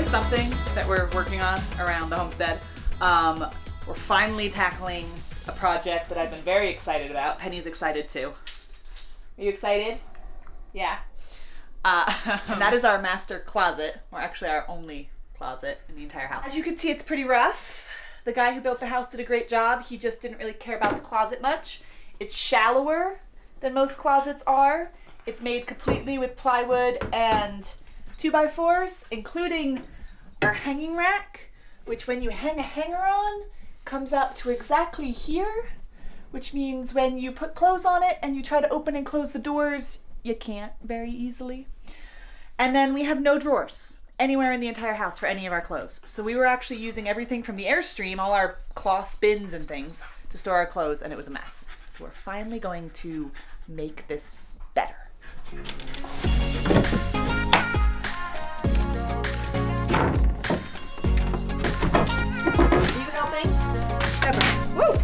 always something that we're working on around the homestead. We're finally tackling a project that I've been very excited about. Penny's excited too. Are you excited? Yeah. And that is our master closet, or actually our only closet in the entire house. As you can see, it's pretty rough. The guy who built the house did a great job. He just didn't really care about the closet much. It's shallower than most closets are. It's made completely with plywood and 2x4s, including our hanging rack, which when you hang a hanger on, comes out to exactly here, which means when you put clothes on it and you try to open and close the doors, you can't very easily. And then we have no drawers anywhere in the entire house for any of our clothes. So we were actually using everything from the Airstream, all our cloth bins and things, to store our clothes, and it was a mess. So we're finally going to make this better. Are you helping? Ever. Woo!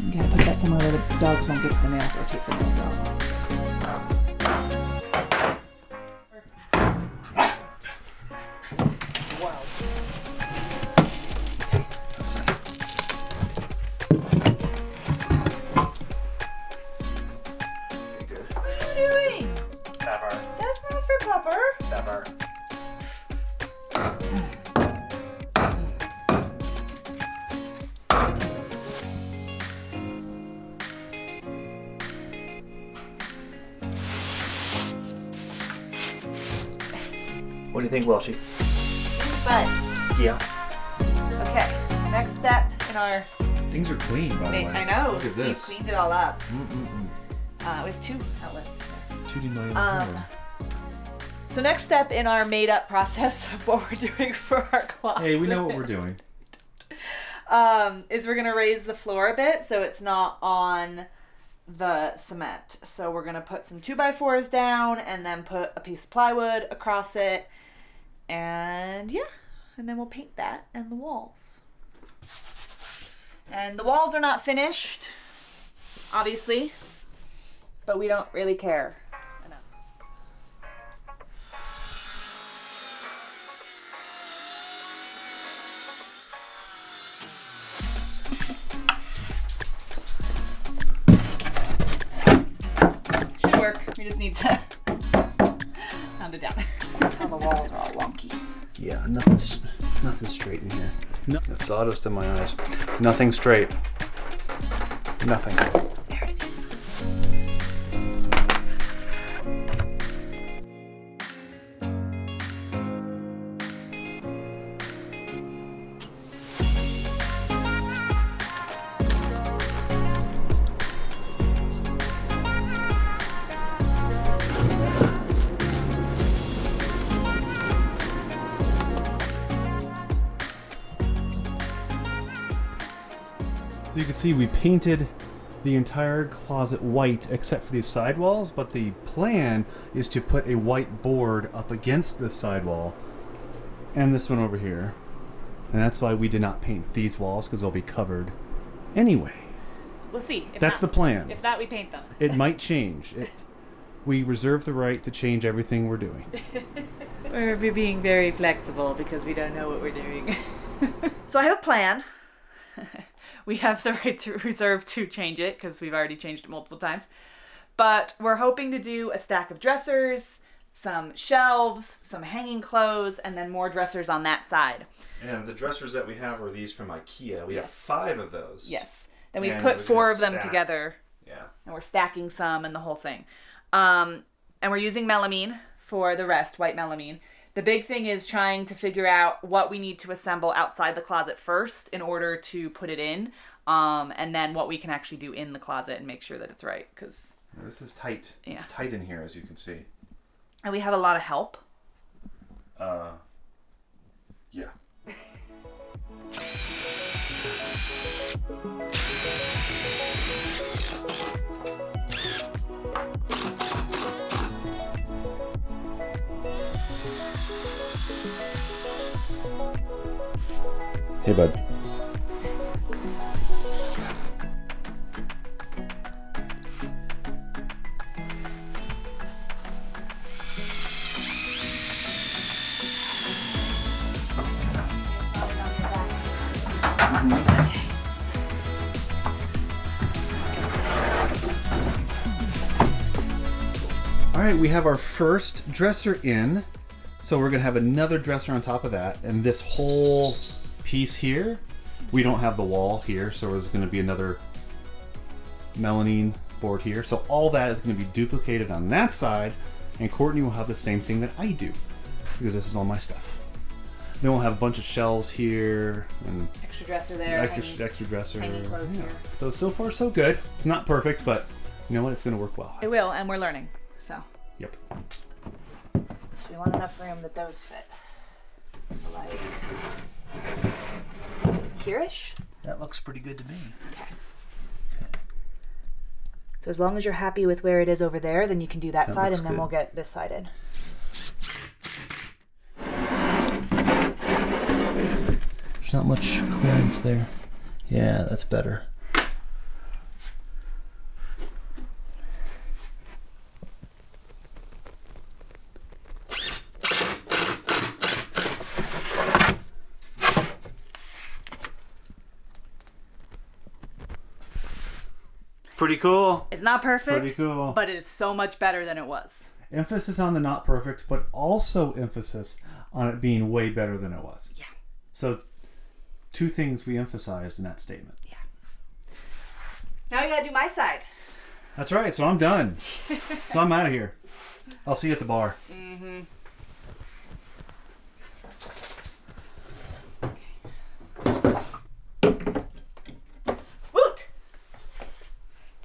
You gotta put that somewhere where the dogs won't get to the nails or take the nails out. What do you think, Welshie? Fun. Yeah. Okay, next step in our... Things are clean, by the way. I know. Look at this. Steve cleaned it all up. With 2 outlets. 2D million. So next step in our made-up process of what we're doing for our closet. Hey, we know what we're doing. Is we're going to raise the floor a bit so it's not on the cement. So we're going to put some 2x4s down and then put a piece of plywood across it. And yeah, and then we'll paint that and the walls. And the walls are not finished, obviously, but we don't really care. Should work. We just need to pound it down. Now the walls are all wonky. Yeah, nothing's straight in here. No. It's sawdust in my eyes. Nothing straight. Nothing. There it is. So you can see we painted the entire closet white except for these sidewalls, but the plan is to put a white board up against this sidewall and this one over here. And that's why we did not paint these walls, because they'll be covered anyway. We'll see. If That's not, the plan. If not, we paint them. It might change. We reserve the right to change everything we're doing. We're being very flexible because we don't know what we're doing. So I have a plan. We have the right to reserve to change it because we've already changed it multiple times. But we're hoping to do a stack of dressers, some shelves, some hanging clothes, and then more dressers on that side. And the dressers that we have are these from IKEA. We have 5 of those. Yes. Then we And put we're 4 gonna of them stack. together. Yeah. And we're stacking some and the whole thing. And we're using melamine for the rest, white melamine. The big thing is trying to figure out what we need to assemble outside the closet first in order to put it in, and then what we can actually do in the closet and make sure that it's right. Cause This is tight. Yeah. It's tight in here, as you can see. And we have a lot of help. Yeah. Hey, bud. All right, we have our first dresser in. So we're gonna have another dresser on top of that. And this whole piece here, we don't have the wall here. So there's gonna be another melamine board here. So all that is gonna be duplicated on that side. And Courtney will have the same thing that I do, because this is all my stuff. Then we'll have a bunch of shelves here and Extra dresser there. extra dresser. hanging clothes here. So far so good. It's not perfect, but you know what? It's gonna work well. It will, and we're learning. So. Yep. So we want enough room that those fit. So like here-ish? That looks pretty good to me. Okay. So as long as you're happy with where it is over there, then you can do that side, and then good. we'll get this side in. There's not much clearance there. Yeah, that's better. Pretty cool. It's not perfect, Pretty cool. but it is so much better than it was. Emphasis on the not perfect, but also emphasis on it being way better than it was. Yeah. So, two things we emphasized in that statement. Yeah. Now you gotta do my side. That's right. So I'm done. So I'm out of here. I'll see you at the bar. Mm-hmm. Woot!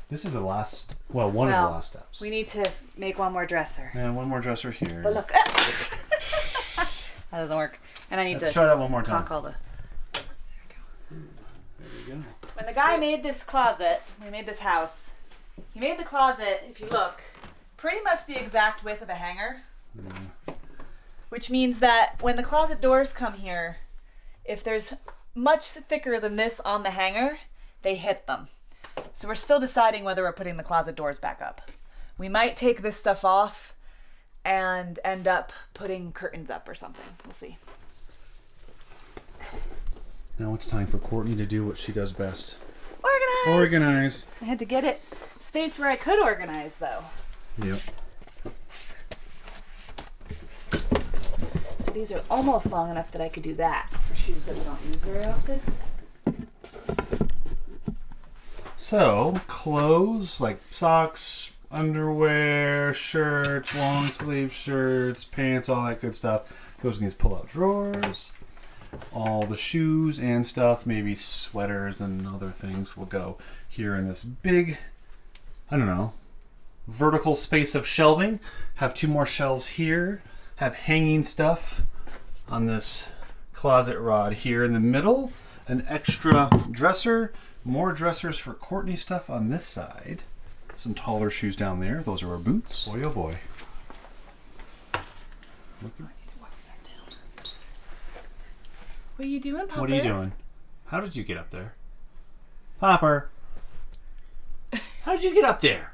This is the last, one of the last steps. We need to make one more dresser. And one more dresser here. But look. That doesn't work. And I need Let's to try that one more time. talk all the... There we go. When the guy made this closet, when he made this house, he made the closet, if you look, pretty much the exact width of a hanger. Which means that when the closet doors come here, if there's much thicker than this on the hanger, they hit them. So we're still deciding whether we're putting the closet doors back up. We might take this stuff off and end up putting curtains up or something. We'll see. Now it's time for Courtney to do what she does best. Organize! Organize. I had to get it space where I could organize, though. Yep. So these are almost long enough that I could do that for shoes that we don't use very often. So, clothes like socks, underwear, shirts, long sleeve shirts, pants, all that good stuff goes in these pull-out drawers. All the shoes and stuff, maybe sweaters and other things, will go here in this big, I don't know, vertical space of shelving. Have two more shelves here. Have hanging stuff on this closet rod here in the middle. An extra dresser. More dressers for Courtney stuff on this side. Some taller shoes down there. Those are our boots. Boy, oh boy. What are you doing, Papa? What are you doing? How did you get up there? Popper. How did you get up there?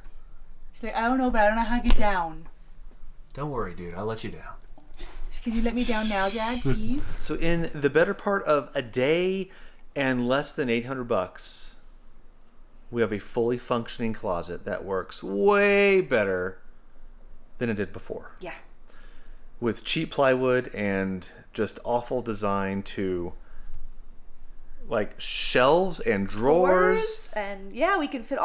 She's like, I don't know, but I don't know how to get down. Don't worry, dude. I'll let you down. Can you let me down now, Dad, please? So in the better part of a day and less than $800, we have a fully functioning closet that works way better than it did before. Yeah. With cheap plywood and just awful design to like shelves and drawers. And yeah, we can fit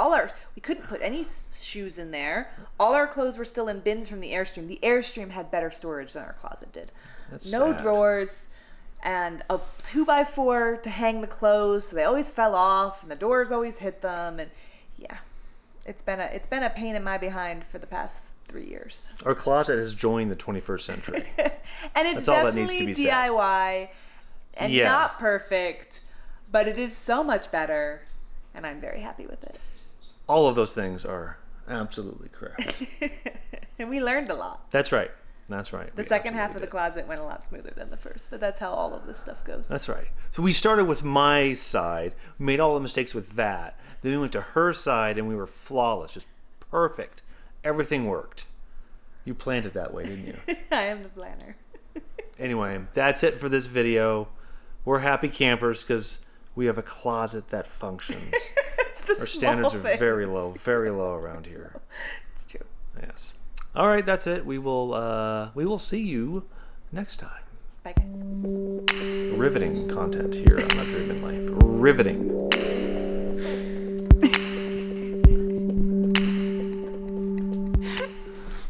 we couldn't put any shoes in there. All our clothes were still in bins from the Airstream. The Airstream had better storage than our closet did. That's no sad. drawers and a 2x4 to hang the clothes, so they always fell off and the doors always hit them, and yeah. It's been a pain in my behind for the past 3 years. Our closet has joined the 21st century. And it's That's all that definitely needs to be said. DIY and Yeah. not perfect, but it is so much better, and I'm very happy with it. All of those things are absolutely correct. And we learned a lot. That's right. That's right. The We second half of absolutely the closet went a lot smoother than the first, but that's how all of this stuff goes. That's right. So we started with my side, we made all the mistakes with that. Then we went to her side and we were flawless, just perfect. Everything worked. You planned it that way, didn't you? I am the planner. Anyway, that's it for this video. We're happy campers because We have a closet that functions. It's the Our standards are small very things. low around here. It's true. Yes. All right, that's it. We will see you next time. Bye, guys. Riveting content here on A Dream in Life. Riveting.